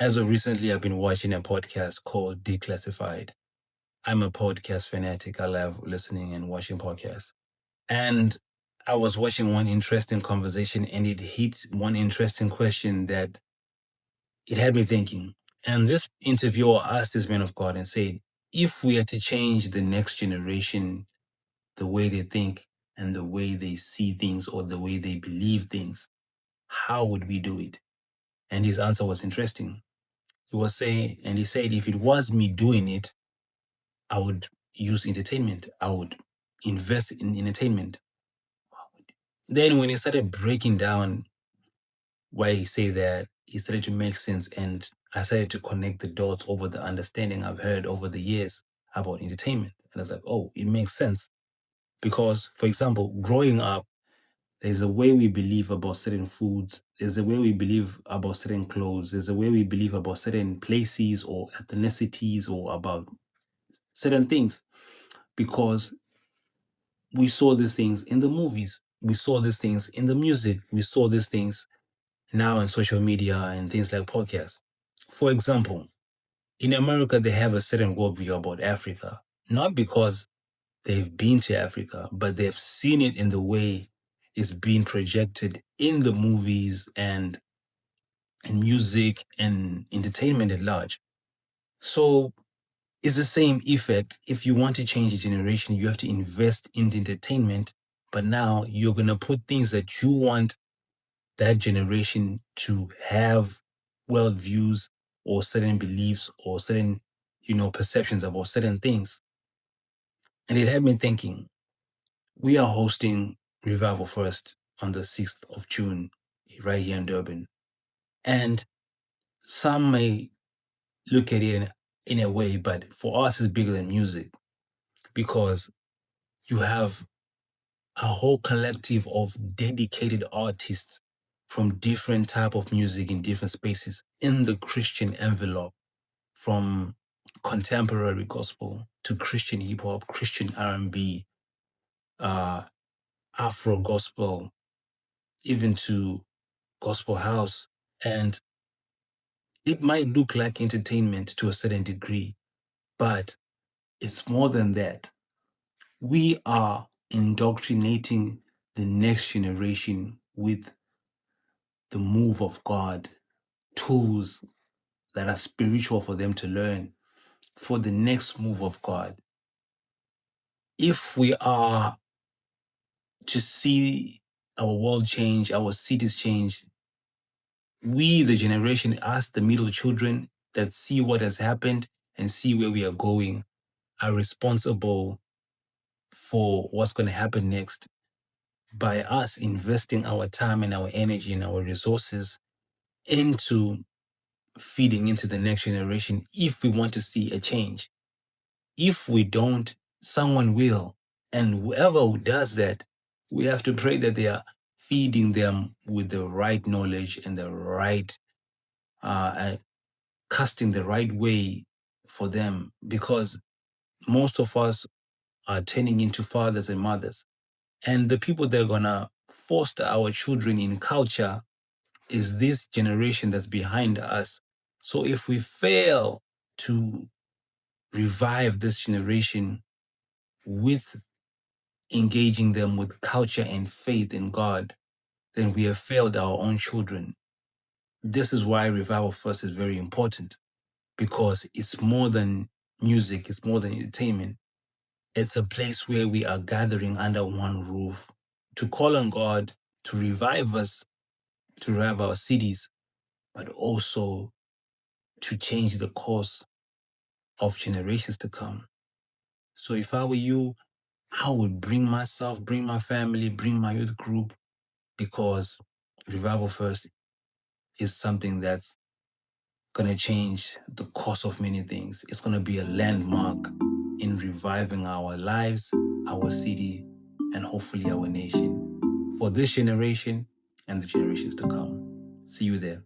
As of recently, I've been watching a podcast called Declassified. I'm a podcast fanatic. I love listening and watching podcasts. And I was watching one interesting conversation, and it hit one interesting question that it had me thinking. And this interviewer asked this man of God and said, if we are to change the next generation, the way they think and the way they see things or the way they believe things, how would we do it? And his answer was interesting. He said, if it was me doing it, I would use entertainment. I would invest in entertainment. Then when he started breaking down why he said that, it started to make sense, and I started to connect the dots over the understanding I've heard over the years about entertainment. And I was like, oh, it makes sense. Because, for example, growing up, there's a way we believe about certain foods. There's a way we believe about certain clothes. There's a way we believe about certain places or ethnicities or about certain things. Because we saw these things in the movies. We saw these things in the music. We saw these things now in social media and things like podcasts. For example, in America, they have a certain worldview about Africa, not because they've been to Africa, but they've seen it in the way it's being projected in the movies and in music and entertainment at large. So it's the same effect. If you want to change a generation, you have to invest in the entertainment, but now you're going to put things that you want that generation to have worldviews or certain beliefs or certain, perceptions about certain things. And it had me thinking, we are hosting Revival First on the 6th of June, right here in Durban. And some may look at it in a way, but for us, it's bigger than music because you have a whole collective of dedicated artists from different type of music in different spaces in the Christian envelope, from contemporary gospel to Christian hip hop, Christian R&B, Afro gospel, even to gospel house. And it might look like entertainment to a certain degree, but it's more than that. We are indoctrinating the next generation with the move of God, tools that are spiritual for them to learn for the next move of God. If we are to see our world change, our cities change, we, the generation, us, the middle children that see what has happened and see where we are going, are responsible for what's going to happen next by us investing our time and our energy and our resources into feeding into the next generation if we want to see a change. If we don't, someone will. And whoever who does that, we have to pray that they are feeding them with the right knowledge and the right, casting the right way for them. Because most of us are turning into fathers and mothers. And the people that are going to foster our children in culture is this generation that's behind us. So if we fail to revive this generation with engaging them with culture and faith in God, then we have failed our own children. This is why Revival First is very important, because it's more than music, it's more than entertainment. It's a place where we are gathering under one roof to call on God to revive us, to revive our cities, but also to change the course of generations to come. So if I were you, I would bring myself, bring my family, bring my youth group, because Revival First is something that's going to change the course of many things. It's going to be a landmark in reviving our lives, our city, and hopefully our nation for this generation and the generations to come. See you there.